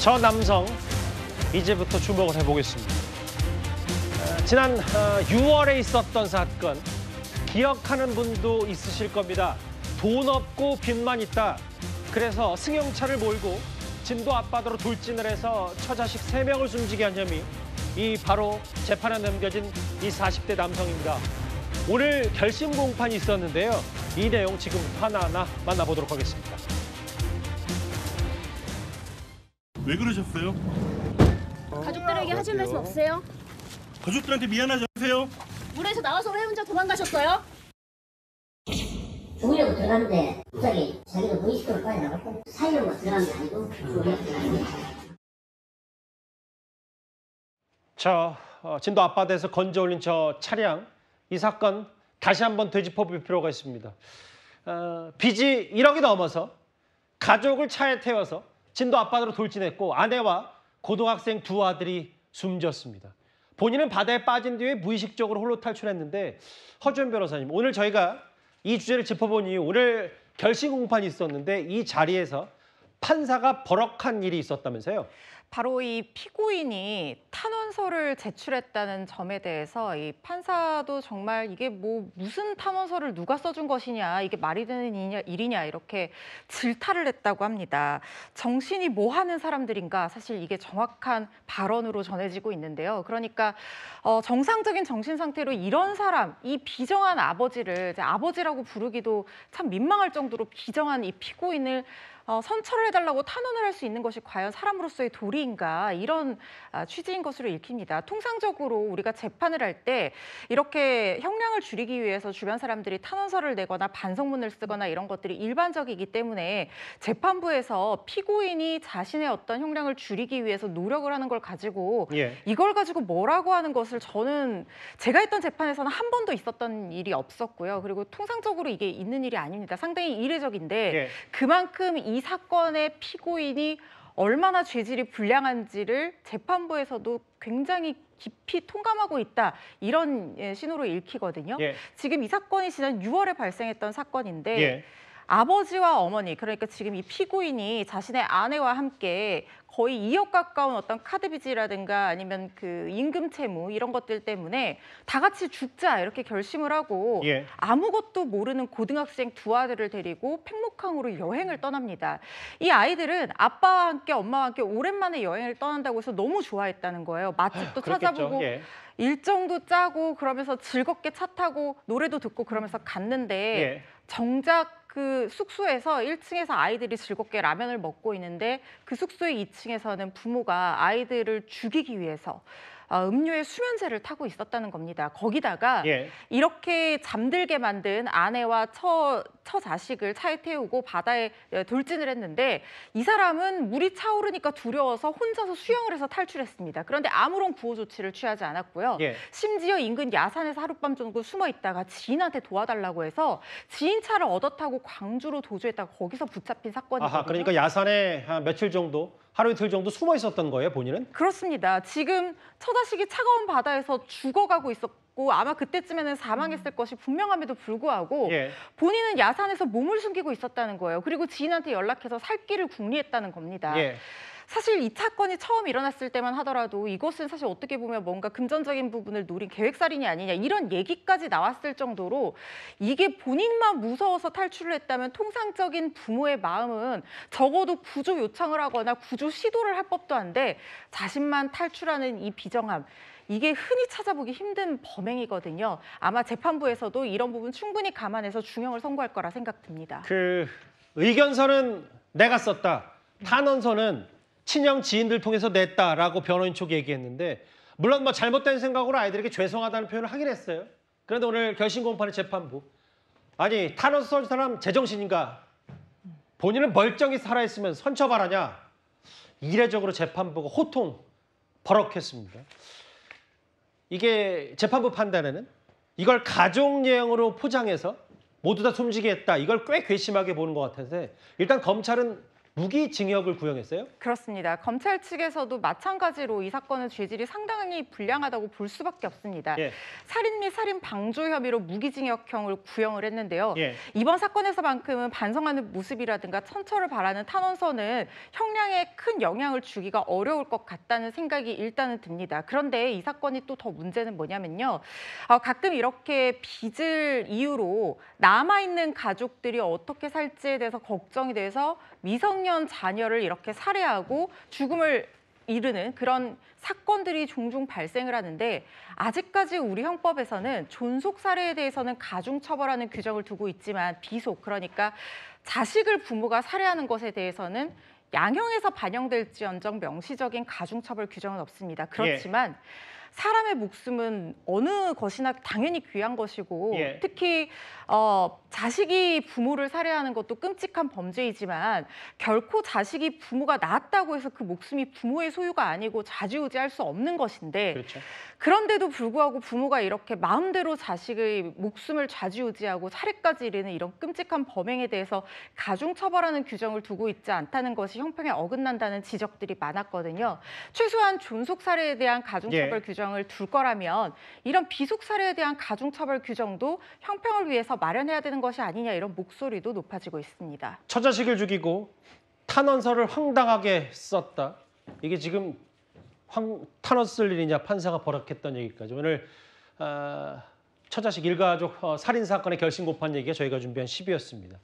저 남성 이제부터 주목을 해보겠습니다. 지난 6월에 있었던 사건 기억하는 분도 있으실 겁니다. 돈 없고 빚만 있다. 그래서 승용차를 몰고 진도 앞바다로 돌진을 해서 처자식 3명을 숨지게 한 혐의. 이 바로 재판에 넘겨진 이 40대 남성입니다. 오늘 결심 공판이 있었는데요. 이 내용 지금부터 하나하나 만나보도록 하겠습니다. 왜 그러셨어요? 가족들에게 하실 말씀 없으세요? 가족들한테 미안하지 않으세요? 물에서 나와서 왜 혼자 도망가셨어요? 죽으려고 들어갔는데 갑자기 자기도 무의식으로 빠져나갔고 살려고 들어간 게 아니고 죽으려고 들어간 게 진도 앞바다에서 건져 올린 저 차량, 이 사건 다시 한번 되짚어볼 필요가 있습니다. 빚이 1억이 넘어서 가족을 차에 태워서 진도 앞바다로 돌진했고 아내와 고등학생 2 아들이 숨졌습니다. 본인은 바다에 빠진 뒤에 무의식적으로 홀로 탈출했는데 허주연 변호사님, 오늘 저희가 이 주제를 짚어본 이유, 오늘 결심 공판이 있었는데 이 자리에서 판사가 버럭한 일이 있었다면서요? 바로 이 피고인이 탄원서를 제출했다는 점에 대해서 이 판사도 정말 이게 무슨 탄원서를 누가 써준 것이냐, 이게 말이 되는 일이냐 이렇게 질타를 했다고 합니다. 정신이 뭐 하는 사람들인가, 사실 이게 정확한 발언으로 전해지고 있는데요. 그러니까 정상적인 정신 상태로 이런 사람, 이 비정한 아버지를 이제 아버지라고 부르기도 참 민망할 정도로 비정한 이 피고인을 선처를 해달라고 탄원을 할 수 있는 것이 과연 사람으로서의 도리인가, 이런 취지인 것으로 읽힙니다. 통상적으로 우리가 재판을 할 때 이렇게 형량을 줄이기 위해서 주변 사람들이 탄원서를 내거나 반성문을 쓰거나 이런 것들이 일반적이기 때문에 재판부에서 피고인이 자신의 어떤 형량을 줄이기 위해서 노력을 하는 걸 가지고 이걸 가지고 뭐라고 하는 것을 저는 제가 했던 재판에서는 한 번도 있었던 일이 없었고요. 그리고 통상적으로 이게 있는 일이 아닙니다. 상당히 이례적인데 그만큼 이 사건의 피고인이 얼마나 죄질이 불량한지를 재판부에서도 굉장히 깊이 통감하고 있다, 이런 신호로 읽히거든요. 지금 이 사건이 지난 6월에 발생했던 사건인데 아버지와 어머니, 그러니까 지금 이 피고인이 자신의 아내와 함께 거의 2억 가까운 어떤 카드 빚이라든가 아니면 그 임금 채무 이런 것들 때문에 다 같이 죽자 이렇게 결심을 하고 아무것도 모르는 고등학생 2 아들을 데리고 팽목항으로 여행을 떠납니다. 이 아이들은 아빠와 함께 엄마와 함께 오랜만에 여행을 떠난다고 해서 너무 좋아했다는 거예요. 맛집도 찾아보고 일정도 짜고 그러면서 즐겁게 차 타고 노래도 듣고 그러면서 갔는데 정작 그 숙소에서 1층에서 아이들이 즐겁게 라면을 먹고 있는데 그 숙소의 2층에서는 부모가 아이들을 죽이기 위해서 음료에 수면제를 타고 있었다는 겁니다. 거기다가 이렇게 잠들게 만든 아내와 처자식을 차에 태우고 바다에 돌진을 했는데 이 사람은 물이 차오르니까 두려워서 혼자서 수영을 해서 탈출했습니다. 그런데 아무런 구호 조치를 취하지 않았고요. 심지어 인근 야산에서 하룻밤 정도 숨어 있다가 지인한테 도와달라고 해서 지인 차를 얻어 타고 광주로 도주했다가 거기서 붙잡힌 사건이거든요. 그러니까 야산에 한 며칠 정도, 하루 이틀 정도 숨어 있었던 거예요, 본인은? 그렇습니다. 지금 처자식이 차가운 바다에서 죽어가고 있었고 아마 그때쯤에는 사망했을 것이 분명함에도 불구하고 본인은 야산에서 몸을 숨기고 있었다는 거예요. 그리고 지인한테 연락해서 살 길을 궁리했다는 겁니다. 사실 이 사건이 처음 일어났을 때만 하더라도 이것은 사실 어떻게 보면 뭔가 금전적인 부분을 노린 계획살인이 아니냐, 이런 얘기까지 나왔을 정도로 이게 본인만 무서워서 탈출을 했다면 통상적인 부모의 마음은 적어도 구조 요청을 하거나 구조 시도를 할 법도 한데 자신만 탈출하는 이 비정함, 이게 흔히 찾아보기 힘든 범행이거든요. 아마 재판부에서도 이런 부분 충분히 감안해서 중형을 선고할 거라 생각됩니다. 그 의견서는 내가 썼다, 탄원서는 친형 지인들 통해서 냈다라고 변호인 측이 얘기했는데, 물론 뭐 잘못된 생각으로 아이들에게 죄송하다는 표현을 하긴 했어요. 그런데 오늘 결심 공판의 재판부, 아니 탄원서 써준 사람 제정신인가? 본인은 멀쩡히 살아있으면 선처바라냐? 이례적으로 재판부가 호통 버럭했습니다. 이게 재판부 판단에는 이걸 가족여행으로 포장해서 모두 다 숨지게 했다, 이걸 꽤 괘씸하게 보는 것 같아서 일단 검찰은 무기징역을 구형했어요? 그렇습니다. 검찰 측에서도 마찬가지로 이 사건의 죄질이 상당히 불량하다고 볼 수밖에 없습니다. 예. 살인 및 살인 방조 혐의로 무기징역형을 구형을 했는데요. 예. 이번 사건에서만큼은 반성하는 모습이라든가 천처를 바라는 탄원서는 형량에 큰 영향을 주기가 어려울 것 같다는 생각이 일단은 듭니다. 그런데 이 사건이 또 더 문제는 뭐냐면요. 가끔 이렇게 빚을 이유로 남아있는 가족들이 어떻게 살지에 대해서 걱정이 돼서 미성년 자녀를 이렇게 살해하고 죽음을 이르는 그런 사건들이 종종 발생을 하는데 아직까지 우리 형법에서는 존속 살해에 대해서는 가중처벌하는 규정을 두고 있지만 비속, 그러니까 자식을 부모가 살해하는 것에 대해서는 양형에서 반영될지언정 명시적인 가중처벌 규정은 없습니다. 그렇지만 사람의 목숨은 어느 것이나 당연히 귀한 것이고 예. 특히 자식이 부모를 살해하는 것도 끔찍한 범죄이지만 결코 자식이 부모가 낳았다고 해서 그 목숨이 부모의 소유가 아니고 좌지우지할 수 없는 것인데 그렇죠. 그런데도 불구하고 부모가 이렇게 마음대로 자식의 목숨을 좌지우지하고 살해까지 이르는 이런 끔찍한 범행에 대해서 가중처벌하는 규정을 두고 있지 않다는 것이 형평에 어긋난다는 지적들이 많았거든요. 최소한 존속 살해에 대한 가중처벌 규정을 둘 거라면 이런 비속 살해에 대한 가중처벌 규정도 형평을 위해서 마련해야 되는 것이 아니냐 이런 목소리도 높아지고 있습니다. 처자식을 죽이고 탄원서를 황당하게 썼다. 이게 지금 탄원 쓸 일이냐 판사가 버럭했던 얘기까지 오늘 처자식 일가족 살인 사건의 결심 고판 얘기가 저희가 준비한 10위였습니다.